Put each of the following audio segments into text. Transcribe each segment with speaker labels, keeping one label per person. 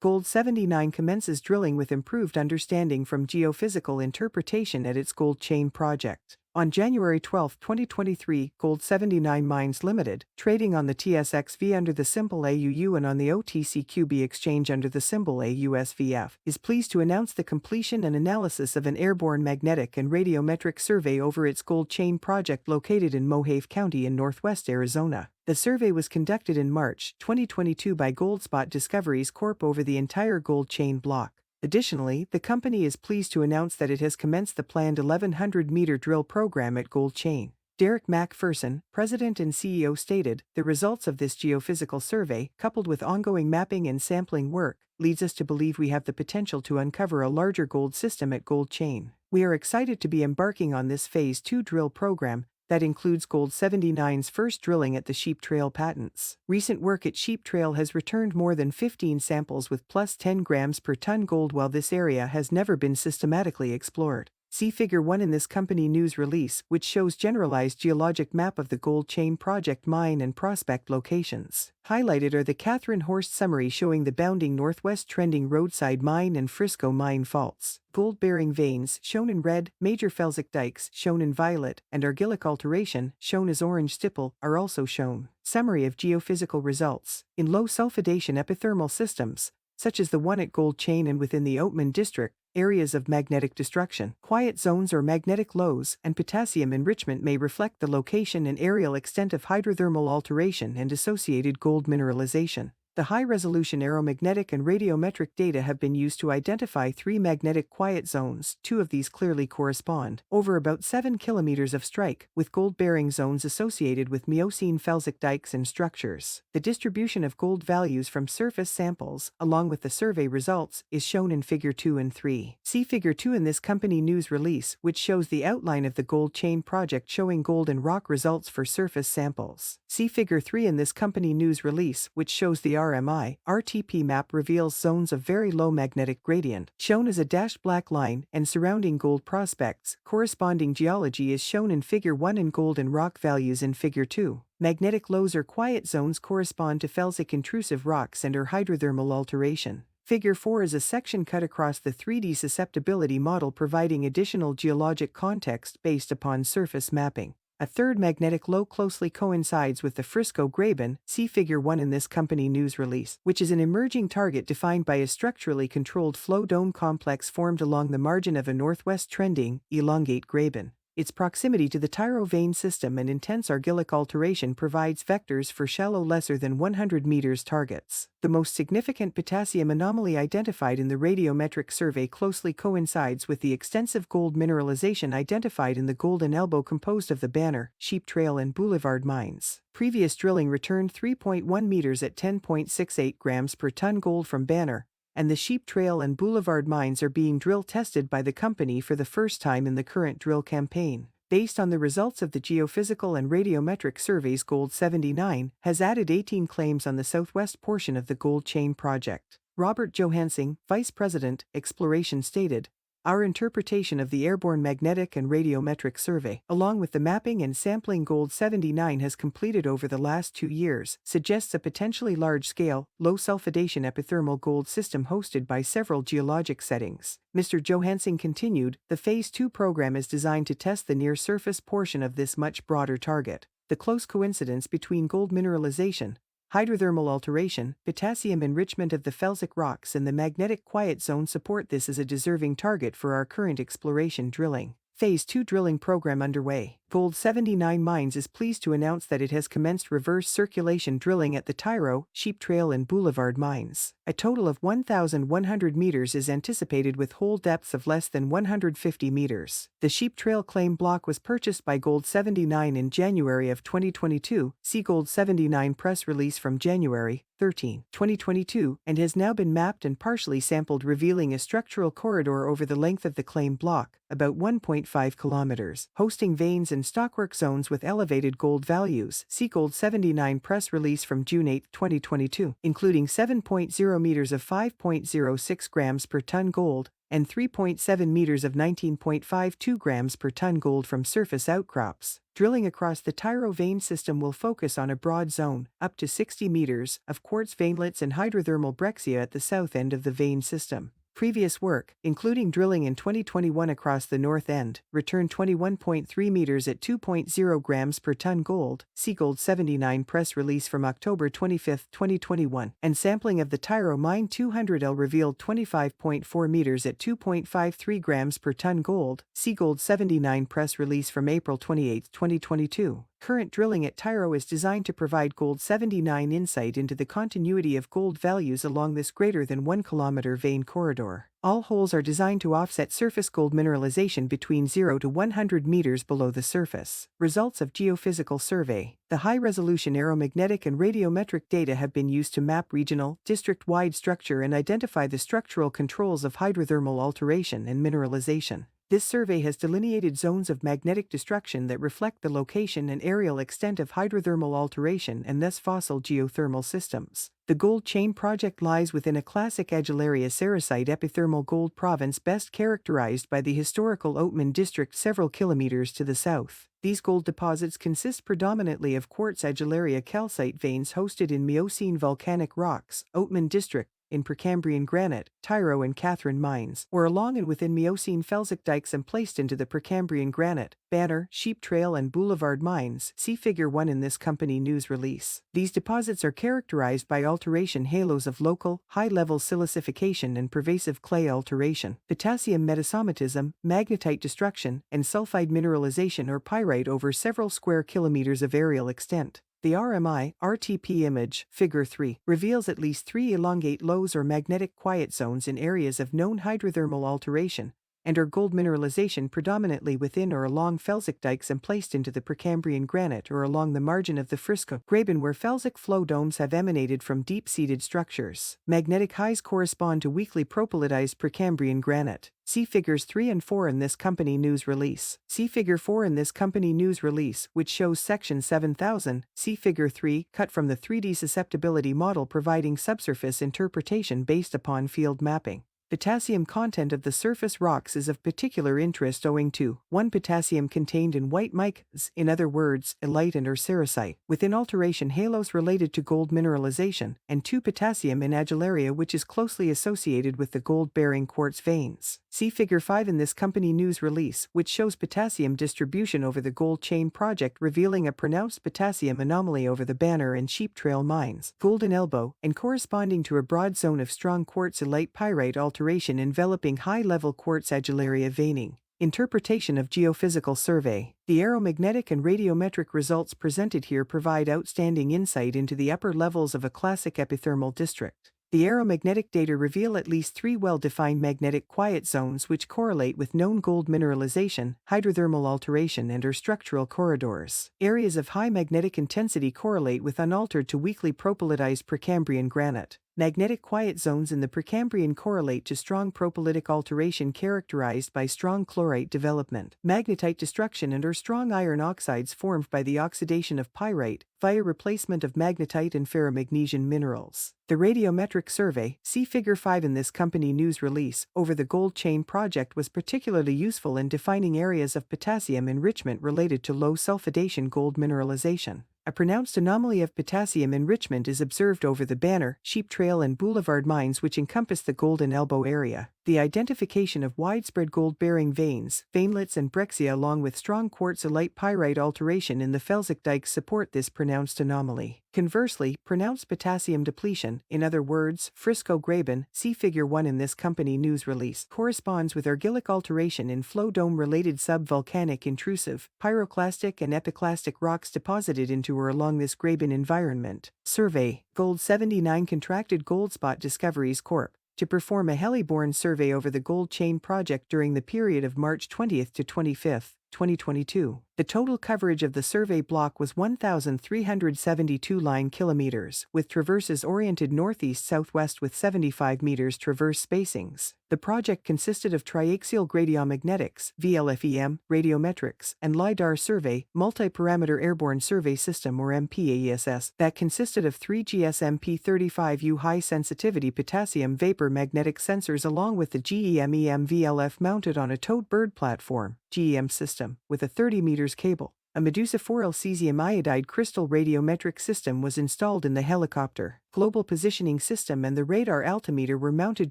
Speaker 1: Gold79 commences drilling with improved understanding from geophysical interpretation at its gold chain project. On January 12, 2023, Gold79 Mines Ltd, trading on the TSXV under the symbol AUU and on the OTCQB exchange under the symbol AUSVF, is pleased to announce the completion and analysis of an airborne magnetic and radiometric survey over its gold chain project located in Mohave County in northwest Arizona. The survey was conducted in March 2022 by Goldspot Discoveries Corp over the entire gold chain block. Additionally, the company is pleased to announce that it has commenced the planned 1,100-meter drill program at Gold Chain. Derek McPherson, president and CEO, stated, "The results of this geophysical survey, coupled with ongoing mapping and sampling work, leads us to believe we have the potential to uncover a larger gold system at Gold Chain. We are excited to be embarking on this Phase 2 drill program that includes Gold79's first drilling at the Sheep Trail patents. Recent work at Sheep Trail has returned more than 15 samples with plus 10 grams per ton gold, while this area has never been systematically explored." See Figure 1 in this company news release, which shows generalized geologic map of the Gold Chain project mine and prospect locations. Highlighted are the Catherine Horst summary showing the bounding northwest trending roadside mine and Frisco mine faults. Gold-bearing veins, shown in red, major felsic dikes, shown in violet, and argillic alteration, shown as orange stipple, are also shown. Summary of geophysical results. In low sulfidation epithermal systems, such as the one at Gold Chain and within the Oatman district, areas of magnetic destruction, quiet zones or magnetic lows, and potassium enrichment may reflect the location and areal extent of hydrothermal alteration and associated gold mineralization. The high-resolution aeromagnetic and radiometric data have been used to identify 3 magnetic quiet zones. 2 of these clearly correspond, over about 7 kilometers of strike, with gold-bearing zones associated with Miocene felsic dikes and structures. The distribution of gold values from surface samples, along with the survey results, is shown in Figure 2 and 3. See Figure 2 in this company news release, which shows the outline of the Gold Chain project showing gold and rock results for surface samples. See Figure 3 in this company news release, which shows the RTP map reveals zones of very low magnetic gradient, shown as a dashed black line, and surrounding gold prospects. Corresponding geology is shown in Figure 1 and gold and rock values in Figure 2. Magnetic lows or quiet zones correspond to felsic intrusive rocks and or hydrothermal alteration. Figure 4 is a section cut across the 3D susceptibility model, providing additional geologic context based upon surface mapping. A third magnetic low closely coincides with the Frisco Graben. See Figure 1 in this company news release, which is an emerging target defined by a structurally controlled flow dome complex formed along the margin of a northwest trending, elongate graben. Its proximity to the Tyro vein system and intense argillic alteration provides vectors for shallow lesser than 100 meters targets. The most significant potassium anomaly identified in the radiometric survey closely coincides with the extensive gold mineralization identified in the Golden Elbow composed of the Banner, Sheep Trail and Boulevard mines. Previous drilling returned 3.1 meters at 10.68 grams per ton gold from Banner, and the Sheep Trail and Boulevard mines are being drill tested by the company for the first time in the current drill campaign. Based on the results of the geophysical and radiometric surveys, Gold79 has added 18 claims on the southwest portion of the Gold Chain project. Robert Johansing, Vice President, Exploration, stated, "Our interpretation of the airborne magnetic and radiometric survey, along with the mapping and sampling Gold79 has completed over the last 2 years, suggests a potentially large-scale, low-sulfidation epithermal gold system hosted by several geologic settings." Mr. Johansing continued, "The Phase 2 program is designed to test the near-surface portion of this much broader target. The close coincidence between gold mineralization, hydrothermal alteration, potassium enrichment of the felsic rocks and the magnetic quiet zone support this as a deserving target for our current exploration drilling. Phase 2 drilling program underway." Gold79 Mines is pleased to announce that it has commenced reverse circulation drilling at the Tyro, Sheep Trail and Boulevard mines. A total of 1,100 meters is anticipated with hole depths of less than 150 meters. The Sheep Trail claim block was purchased by Gold79 in January of 2022, see Gold79 press release from January 13, 2022, and has now been mapped and partially sampled, revealing a structural corridor over the length of the claim block, about 1.5 kilometers, hosting veins and stockwork zones with elevated gold values. See Gold79 press release from June 8, 2022, including 7.0 meters of 5.06 grams per ton gold, and 3.7 meters of 19.52 grams per ton gold from surface outcrops. Drilling across the Tyro vein system will focus on a broad zone, up to 60 meters, of quartz veinlets and hydrothermal breccia at the south end of the vein system. Previous work, including drilling in 2021 across the north end, returned 21.3 meters at 2.0 grams per ton gold, see Gold79 press release from October 25, 2021, and sampling of the Tyro Mine 200L revealed 25.4 meters at 2.53 grams per ton gold, see Gold79 press release from April 28, 2022. Current drilling at Tyro is designed to provide Gold79 insight into the continuity of gold values along this greater than 1 kilometer vein corridor. All holes are designed to offset surface gold mineralization between 0 to 100 meters below the surface. Results of geophysical survey. The high-resolution aeromagnetic and radiometric data have been used to map regional, district-wide structure and identify the structural controls of hydrothermal alteration and mineralization. This survey has delineated zones of magnetic destruction that reflect the location and areal extent of hydrothermal alteration and thus fossil geothermal systems. The Gold Chain project lies within a classic Adularia sericite epithermal gold province best characterized by the historical Oatman district several kilometers to the south. These gold deposits consist predominantly of quartz Adularia calcite veins hosted in Miocene volcanic rocks, Oatman district, in Precambrian granite, Tyro and Catherine mines, or along and within Miocene felsic dikes and placed into the Precambrian granite, Banner, Sheep Trail and Boulevard mines, see Figure 1 in this company news release. These deposits are characterized by alteration halos of local, high-level silicification and pervasive clay alteration, potassium metasomatism, magnetite destruction, and sulfide mineralization or pyrite over several square kilometers of areal extent. The RMI/RTP image, Figure 3, reveals at least 3 elongate lows or magnetic quiet zones in areas of known hydrothermal alteration, and or gold mineralization predominantly within or along felsic dikes and placed into the Precambrian granite or along the margin of the Frisco graben where felsic flow domes have emanated from deep-seated structures. Magnetic highs correspond to weakly propylatized Precambrian granite. See Figures 3 and 4 in this company news release. See Figure 4 in this company news release, which shows Section 7000. See Figure 3, cut from the 3D susceptibility model providing subsurface interpretation based upon field mapping. Potassium content of the surface rocks is of particular interest owing to 1. Potassium contained in white micas, in other words, elite and or sericite, within alteration halos related to gold mineralization, and 2. Potassium in adularia which is closely associated with the gold-bearing quartz veins. See Figure 5 in this company news release, which shows potassium distribution over the Gold Chain project revealing a pronounced potassium anomaly over the Banner and Sheep Trail mines, Golden Elbow, and corresponding to a broad zone of strong quartz elite pyrite alteration enveloping high-level quartz adularia veining. Interpretation of geophysical survey. The aeromagnetic and radiometric results presented here provide outstanding insight into the upper levels of a classic epithermal district. The aeromagnetic data reveal at least 3 well-defined magnetic quiet zones which correlate with known gold mineralization, hydrothermal alteration and or structural corridors. Areas of high magnetic intensity correlate with unaltered to weakly propylatized Precambrian granite. Magnetic quiet zones in the Precambrian correlate to strong propylitic alteration characterized by strong chlorite development, magnetite destruction and or strong iron oxides formed by the oxidation of pyrite, via replacement of magnetite and ferromagnesian minerals. The radiometric survey, see Figure 5 in this company news release, over the Gold Chain project was particularly useful in defining areas of potassium enrichment related to low sulfidation gold mineralization. A pronounced anomaly of potassium enrichment is observed over the Banner, Sheep Trail and Boulevard mines which encompass the Golden Elbow area. The identification of widespread gold-bearing veins, veinlets and breccia along with strong quartz elite pyrite alteration in the felsic dikes support this pronounced anomaly. Conversely, pronounced potassium depletion, in other words, Frisco graben, see Figure 1 in this company news release, corresponds with argillic alteration in flow dome-related subvolcanic intrusive, pyroclastic and epiclastic rocks deposited into or along this graben environment. Survey, Gold79 contracted Goldspot Discoveries Corp. to perform a heliborne survey over the Gold Chain project during the period of March 20 to 25, 2022. The total coverage of the survey block was 1,372 line kilometers, with traverses oriented northeast-southwest with 75 meters traverse spacings. The project consisted of triaxial gradiomagnetics, VLFEM, radiometrics, and LiDAR survey, multi-parameter airborne survey system or MPAESS, that consisted of 3 GSMP35U high-sensitivity potassium vapor magnetic sensors along with the GEM-EM VLF mounted on a towed bird platform, GEM system, with a 30 meters cable. A Medusa-4L cesium iodide crystal radiometric system was installed in the helicopter. Global positioning system and the radar altimeter were mounted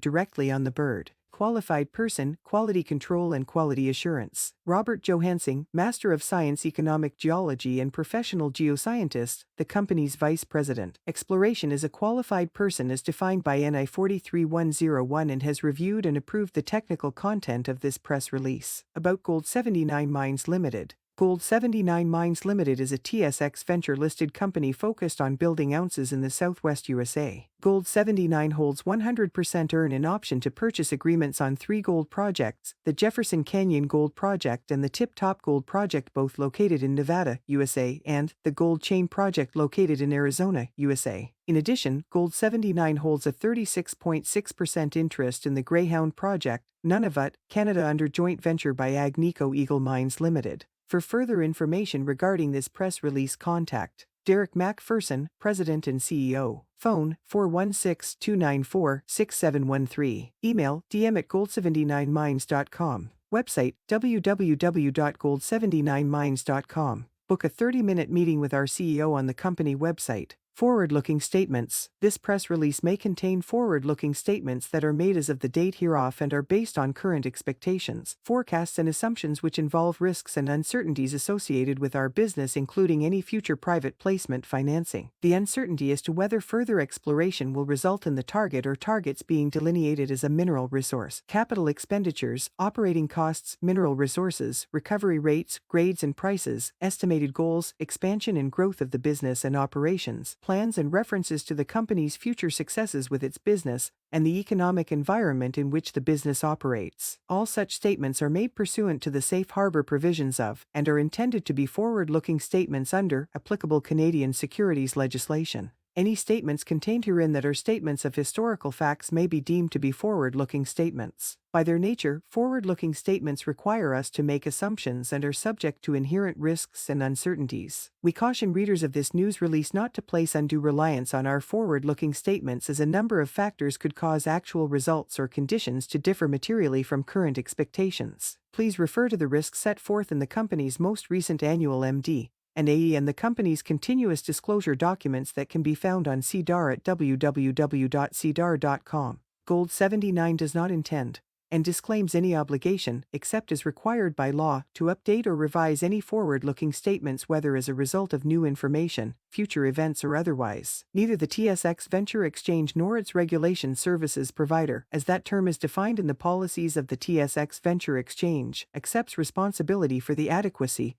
Speaker 1: directly on the bird. Qualified person, quality control and quality assurance. Robert Johansing, Master of Science Economic Geology and Professional Geoscientist, the company's Vice President. Exploration is a qualified person as defined by NI 43101 and has reviewed and approved the technical content of this press release. About Gold79 Mines Ltd. Gold79 Mines Ltd is a TSX venture-listed company focused on building ounces in the southwest USA. Gold79 holds 100% earn-in option to purchase agreements on 3 gold projects, the Jefferson Canyon Gold Project and the Tip Top Gold Project, both located in Nevada, USA, and the Gold Chain Project located in Arizona, USA. In addition, Gold79 holds a 36.6% interest in the Greyhound Project, Nunavut, Canada under joint venture by Agnico Eagle Mines Ltd. For further information regarding this press release, contact Derek MacPherson, President and CEO. Phone 416-294-6713. Email dm@gold79mines.com. Website www.gold79mines.com. Book a 30-minute meeting with our CEO on the company website. Forward-looking statements. This press release may contain forward-looking statements that are made as of the date hereof and are based on current expectations, forecasts and assumptions which involve risks and uncertainties associated with our business, including any future private placement financing. The uncertainty as to whether further exploration will result in the target or targets being delineated as a mineral resource. Capital expenditures, operating costs, mineral resources, recovery rates, grades and prices, estimated goals, expansion and growth of the business and operations, plans and references to the company's future successes with its business, and the economic environment in which the business operates. All such statements are made pursuant to the safe harbor provisions of, and are intended to be forward-looking statements under applicable Canadian securities legislation. Any statements contained herein that are statements of historical facts may be deemed to be forward-looking statements. By their nature, forward-looking statements require us to make assumptions and are subject to inherent risks and uncertainties. We caution readers of this news release not to place undue reliance on our forward-looking statements, as a number of factors could cause actual results or conditions to differ materially from current expectations. Please refer to the risks set forth in the company's most recent annual MD and AE and the company's continuous disclosure documents that can be found on SEDAR at www.sedar.com. Gold79 does not intend and disclaims any obligation, except as required by law, to update or revise any forward-looking statements, whether as a result of new information, future events or otherwise. Neither the TSX Venture Exchange nor its regulation services provider, as that term is defined in the policies of the TSX Venture Exchange, accepts responsibility for the adequacy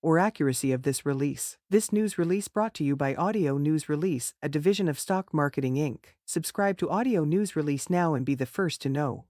Speaker 1: or accuracy of this release. This news release brought to you by Audio News Release, a division of Stock Marketing Inc. Subscribe to Audio News Release now and be the first to know.